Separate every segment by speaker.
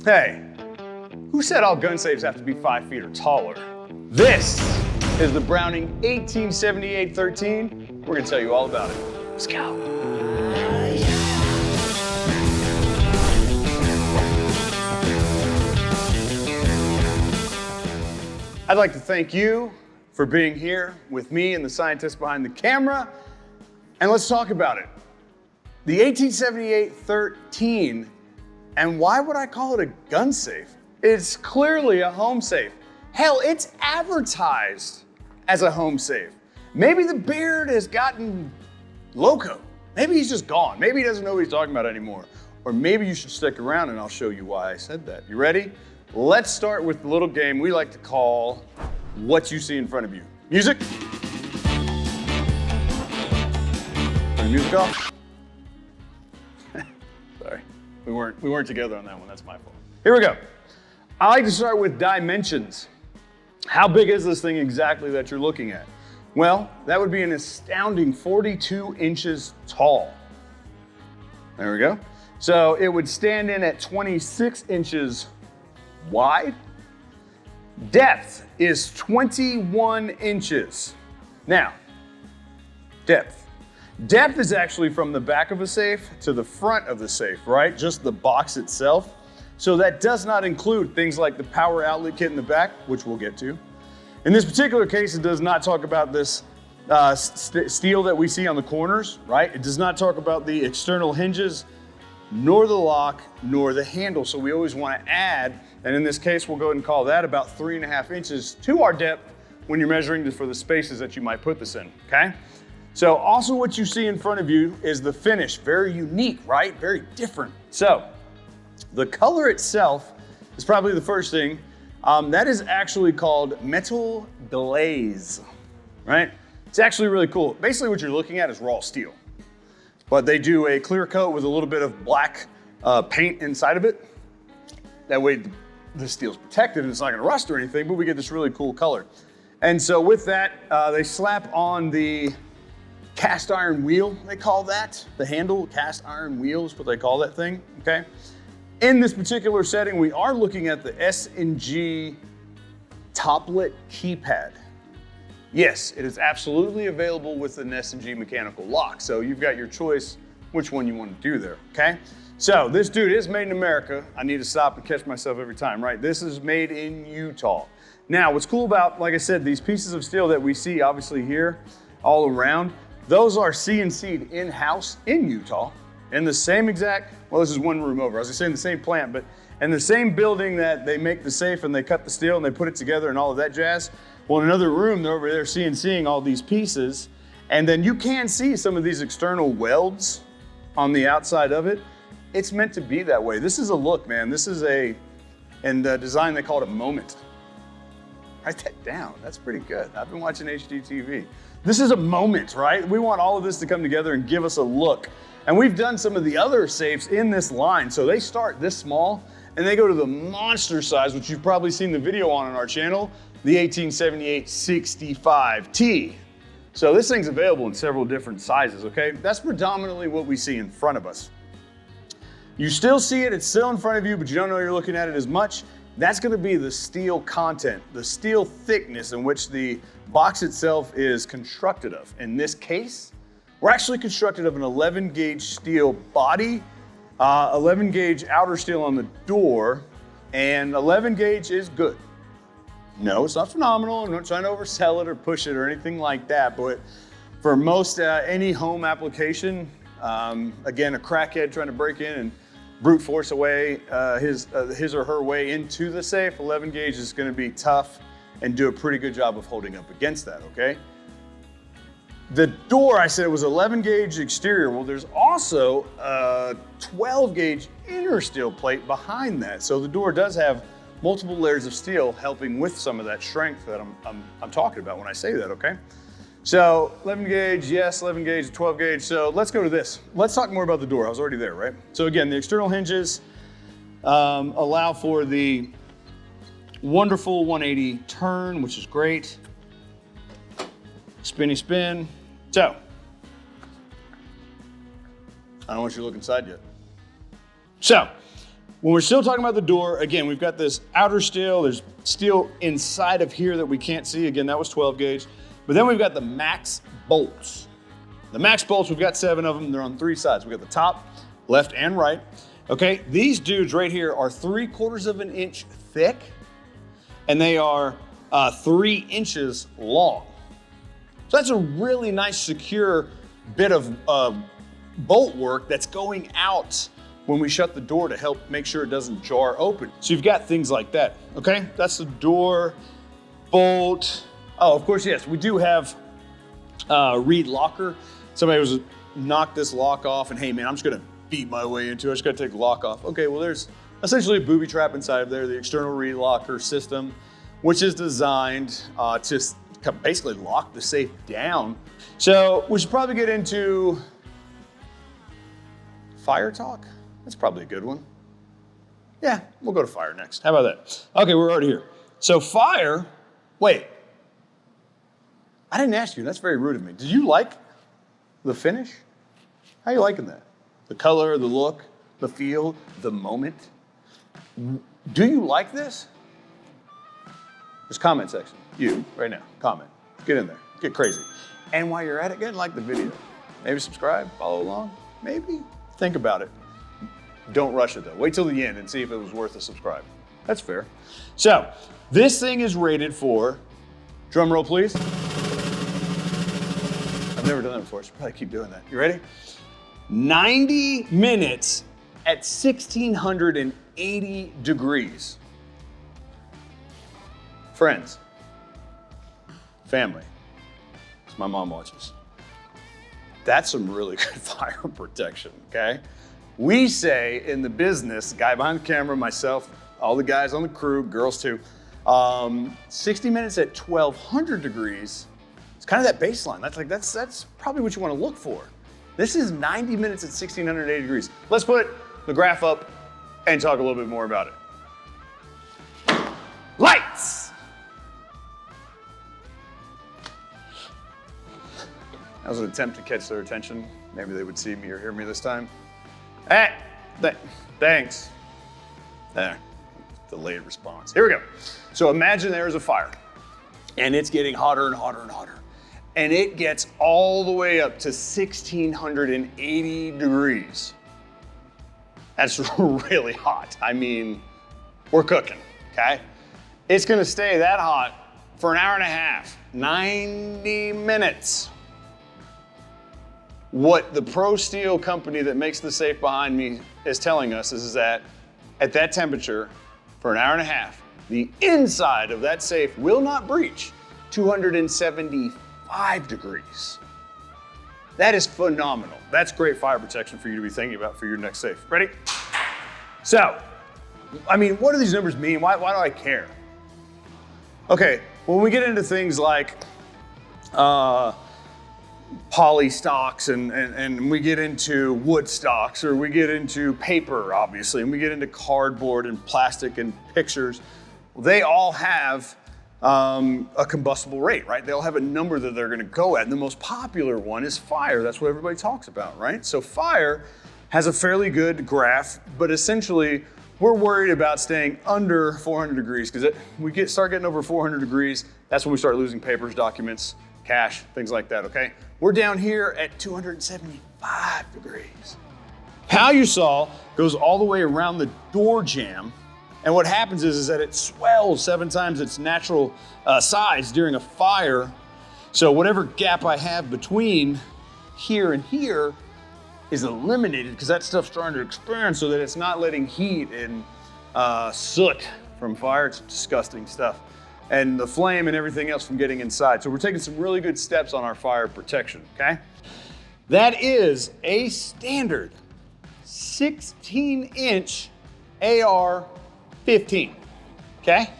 Speaker 1: Hey, who said all gun safes have to be 5 feet or taller? This is the Browning 1878-13. We're gonna tell you all about it. Let's go. I'd like to thank you for being here with me and the scientist behind the camera, and let's talk about it. The 1878-13, and why would I call it a gun safe? It's clearly a home safe. Hell, it's advertised as a home safe. Maybe the beard has gotten loco. Maybe he's just gone. Maybe he doesn't know what he's talking about anymore. Or maybe you should stick around and I'll show you why I said that. You ready? Let's start with the little game we like to call what you see in front of you. Music. Turn the music off. Sorry, we weren't together on that one. That's my fault. Here we go. I like to start with dimensions. How big is this thing exactly that you're looking at? Well, that would be an astounding 42 inches tall. There we go. So it would stand in at 26 inches wide. Depth is 21 inches. Now, depth. Depth is actually from the back of a safe to the front of the safe, right? Just the box itself. So that does not include things like the power outlet kit in the back, which we'll get to. In this particular case, it does not talk about this steel that we see on the corners, right? It does not talk about the external hinges, nor the lock, nor the handle. So we always want to add, and in this case, we'll go ahead and call that about 3.5 inches to our depth when you're measuring for the spaces that you might put this in, okay? So also what you see in front of you is the finish. Very unique, right? Very different. So the color itself is probably the first thing. That is actually called metal glaze, right? It's actually really cool. Basically what you're looking at is raw steel, but they do a clear coat with a little bit of black paint inside of it. That way the steel's protected and it's not gonna rust or anything, but we get this really cool color. And so with that, they slap on the cast iron wheel, they call that. The handle, cast iron wheel is what they call that thing, okay? In this particular setting, we are looking at the S&G toplet keypad. Yes, it is absolutely available with an S&G mechanical lock. So you've got your choice which one you want to do there, okay? So this dude is made in America. I need to stop and catch myself every time, right? This is made in Utah. Now, what's cool about, like I said, these pieces of steel that we see obviously here all around, those are CNC'd in-house in Utah in the same exact, well, this is one room over. I was gonna say in the same plant, but in the same building that they make the safe and they cut the steel and they put it together and all of that jazz. Well, in another room, they're over there CNCing all these pieces. And then you can see some of these external welds on the outside of it. It's meant to be that way. This is a look, man. This is in design, they call it a moment. Write that down, that's pretty good. I've been watching HGTV. This is a moment, right? We want all of this to come together and give us a look. And we've done some of the other safes in this line. So they start this small and they go to the monster size, which you've probably seen the video on our channel, the 1878-65T. So this thing's available in several different sizes, okay? That's predominantly what we see in front of us. You still see it, it's still in front of you, but you don't know you're looking at it as much. That's gonna be the steel content, the steel thickness in which the box itself is constructed of. In this case, we're actually constructed of an 11 gauge steel body, 11 gauge outer steel on the door, and 11 gauge is good. No, it's not phenomenal. I'm not trying to oversell it or push it or anything like that, but for most any home application, again, a crackhead trying to break in and brute force away his or her way into the safe, 11 gauge is gonna be tough and do a pretty good job of holding up against that, okay? The door, I said it was 11 gauge exterior. Well, there's also a 12 gauge inner steel plate behind that. So the door does have multiple layers of steel helping with some of that strength that I'm talking about when I say that, okay? So 11 gauge, yes, 11 gauge, 12 gauge. So let's go to this. Let's talk more about the door. I was already there, right? So again, the external hinges allow for the wonderful 180 turn, which is great. Spinny spin. So, I don't want you to look inside yet. So, When we're still talking about the door, again, we've got this outer steel. There's steel inside of here that we can't see. Again, that was 12 gauge. But then we've got the max bolts. The max bolts, we've got 7 of them. They're on 3 sides. We've got the top, left, and right. Okay, these dudes right here are 3/4 of an inch thick, and they are 3 inches long. So that's a really nice, secure bit of bolt work that's going out when we shut the door to help make sure it doesn't jar open. So you've got things like that, okay? That's the door, bolt. Oh, of course, yes, we do have reed locker. Somebody was knocked this lock off and hey man, I'm just gonna beat my way into it. I just gotta take the lock off. Okay, well there's essentially a booby trap inside of there, the external reed locker system, which is designed to basically lock the safe down. So we should probably get into fire talk. That's probably a good one. Yeah, we'll go to fire next. How about that? Okay, we're already here. So fire, wait. I didn't ask you, that's very rude of me. Did you like the finish? How are you liking that? The color, the look, the feel, the moment? Do you like this? There's comment section. You, right now, comment. Get in there, get crazy. And while you're at it, go ahead and like the video. Maybe subscribe, follow along, maybe. Think about it. Don't rush it though. Wait till the end and see if it was worth a subscribe. That's fair. So, this thing is rated for, drum roll please. I've never done that before, so probably keep doing that. You ready? 90 minutes at 1680 degrees. Friends, family, as my mom watches. That's some really good fire protection, okay? We say in the business, the guy behind the camera, myself, all the guys on the crew, girls too, 60 minutes at 1200 degrees, it's kind of that baseline. That's probably what you want to look for. This is 90 minutes at 1680 degrees. Let's put the graph up and talk a little bit more about it. Lights! That was an attempt to catch their attention. Maybe they would see me or hear me this time. Hey, thanks. There, delayed response. Here we go. So imagine there's a fire and it's getting hotter and hotter and hotter. And it gets all the way up to 1680 degrees. That's really hot. I mean, we're cooking, okay? It's gonna stay that hot for an hour and a half, 90 minutes. What the ProSteel company that makes the safe behind me is telling us is that at that temperature, for an hour and a half, the inside of that safe will not breach 275 degrees. That is phenomenal. That's great fire protection for you to be thinking about for your next safe. Ready? So, I mean, what do these numbers mean? Why do I care? Okay, when we get into things like poly stocks and we get into wood stocks, or we get into paper, obviously, and we get into cardboard and plastic and pictures, they all have a combustible rate, right? They all have a number that they're gonna go at. And the most popular one is fire. That's what everybody talks about, right? So fire has a fairly good graph, but essentially we're worried about staying under 400 degrees because we start getting over 400 degrees, that's when we start losing papers, documents, cash, things like that, okay? We're down here at 275 degrees. How you saw goes all the way around the door jamb, and what happens is that it swells 7 times its natural size during a fire. So whatever gap I have between here and here is eliminated because that stuff's starting to expand so that it's not letting heat and soot from fire. It's disgusting stuff. And the flame and everything else from getting inside. So we're taking some really good steps on our fire protection, okay? That is a standard 16-inch AR-15, okay?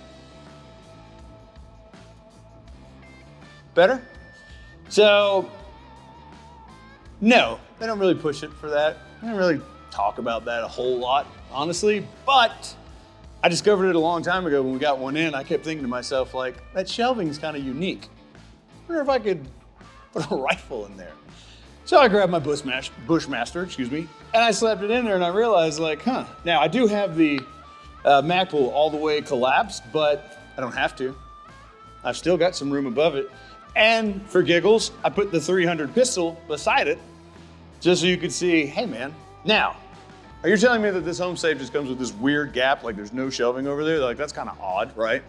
Speaker 1: Better? So, no, they don't really push it for that. They don't really talk about that a whole lot, honestly, but I discovered it a long time ago when we got one in. I kept thinking to myself, like, that shelving's kind of unique. I wonder if I could put a rifle in there. So I grabbed my Bushmaster, excuse me, and I slapped it in there and I realized like, now I do have the Magpul all the way collapsed, but I don't have to. I've still got some room above it. And for giggles, I put the 300 pistol beside it just so you could see, hey man. Now, are you telling me that this home safe just comes with this weird gap, like there's no shelving over there? Like that's kind of odd, right?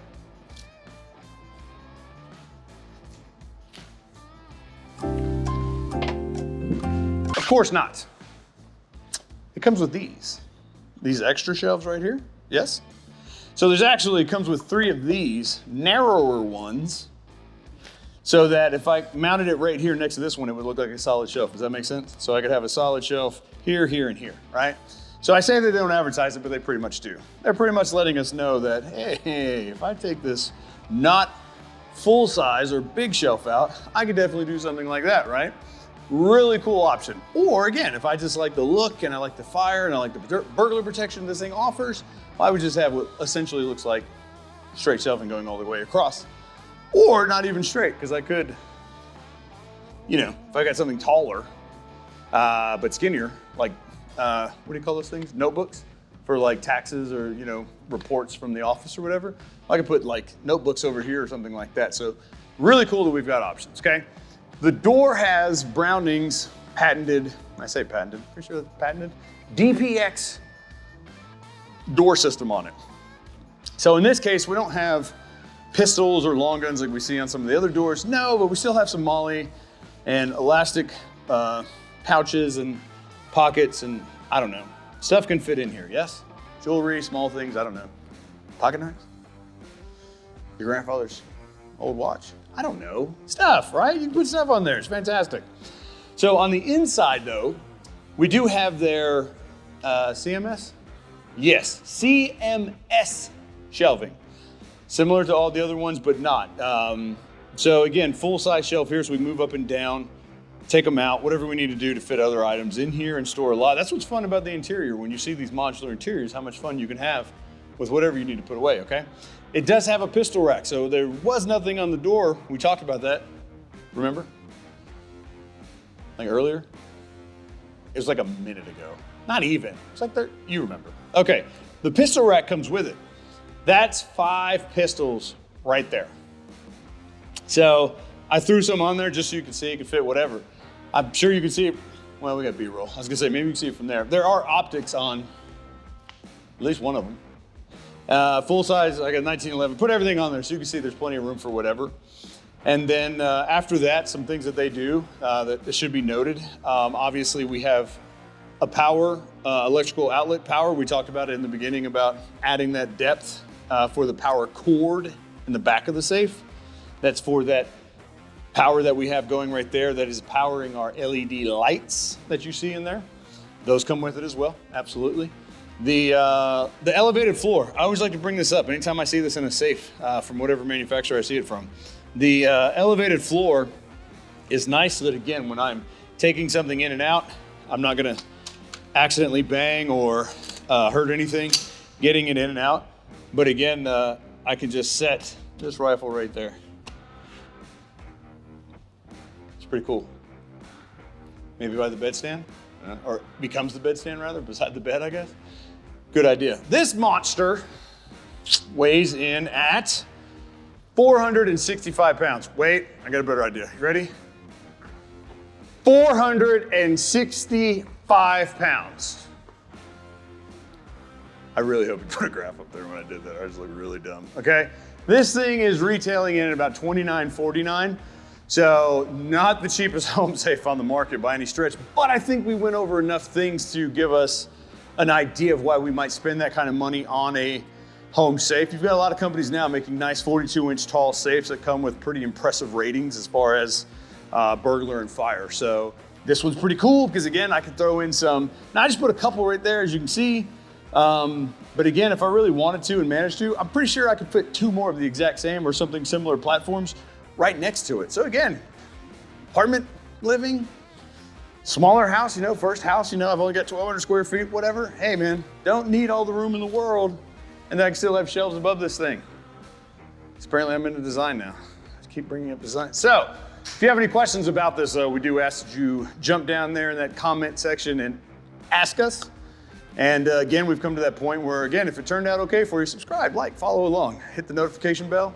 Speaker 1: Of course not. It comes with these extra shelves right here, yes? So there's actually, it comes with 3 of these narrower ones so that if I mounted it right here next to this one, it would look like a solid shelf. Does that make sense? So I could have a solid shelf here, here, and here, right? So I say they don't advertise it, but they pretty much do. They're pretty much letting us know that, hey, if I take this not full size or big shelf out, I could definitely do something like that, right? Really cool option. Or again, if I just like the look and I like the fire and I like the burglar protection this thing offers, I would just have what essentially looks like straight shelving going all the way across. Or not even straight, because I could, you know, if I got something taller, but skinnier, like, what do you call those things? Notebooks for like taxes or, you know, reports from the office or whatever. I could put like notebooks over here or something like that. So really cool that we've got options, okay? The door has Browning's patented, I say patented, pretty sure that's patented, DPX door system on it. So in this case, we don't have pistols or long guns like we see on some of the other doors. No, but we still have some MOLLE and elastic pouches and pockets and I don't know. Stuff can fit in here, yes? Jewelry, small things, I don't know. Pocket knives? Your grandfather's old watch? I don't know. Stuff, right? You can put stuff on there, it's fantastic. So on the inside though, we do have their CMS? Yes, CMS shelving. Similar to all the other ones, but not. So again, full size shelf here, so we move up and down, take them out, whatever we need to do to fit other items in here and store a lot. That's what's fun about the interior. When you see these modular interiors, how much fun you can have with whatever you need to put away, okay? It does have a pistol rack, so there was nothing on the door. We talked about that, remember? Like earlier? It was like a minute ago. Not even, it's like you remember. Okay, the pistol rack comes with it. That's 5 pistols right there. So I threw some on there just so you can see it can fit whatever. I'm sure you can see it. Well, we got B-roll. I was gonna say, maybe you can see it from there. There are optics on at least one of them. Full size, I got 1911. Put everything on there so you can see there's plenty of room for whatever. And then after that, some things that they do that should be noted. Obviously, we have a power, electrical outlet power. We talked about it in the beginning about adding that depth for the power cord in the back of the safe. That's for that power that we have going right there that is powering our LED lights that you see in there. Those come with it as well, absolutely. The elevated floor, I always like to bring this up anytime I see this in a safe from whatever manufacturer I see it from. The elevated floor is nice so that again, when I'm taking something in and out, I'm not gonna accidentally bang or hurt anything getting it in and out. But again, I can just set this rifle right there. It's pretty cool. Maybe by the bedstand, or becomes the bedstand rather, beside the bed, I guess. Good idea. This monster weighs in at 465 pounds. Wait, I got a better idea. You ready? 465 pounds. I really hope you put a graph up there when I did that. I just look really dumb, okay? This thing is retailing in at about $29.49. So not the cheapest home safe on the market by any stretch, but I think we went over enough things to give us an idea of why we might spend that kind of money on a home safe. You've got a lot of companies now making nice 42-inch tall safes that come with pretty impressive ratings as far as burglar and fire. So this one's pretty cool because again, I could throw in some, now I just put a couple right there as you can see. But again, if I really wanted to and managed to, I'm pretty sure I could fit 2 more of the exact same or something similar platforms right next to it. So again, apartment living, smaller house, you know, first house, you know, I've only got 1,200 square feet, whatever. Hey man, don't need all the room in the world. And then I can still have shelves above this thing. Apparently I'm into design now. I keep bringing up design. So If you have any questions about this, we do ask that you jump down there in that comment section and ask us. And again, we've come to that point where, again, if it turned out okay for you, subscribe, like, follow along, hit the notification bell.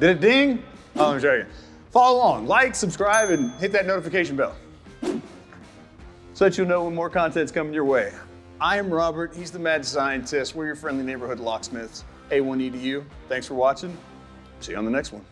Speaker 1: Did it ding? Oh, let me show you. Follow along, like, subscribe, and hit that notification bell so that you'll know when more content's coming your way. I am Robert, he's the Mad Scientist. We're your friendly neighborhood locksmiths. A1E to you. Thanks for watching. See you on the next one.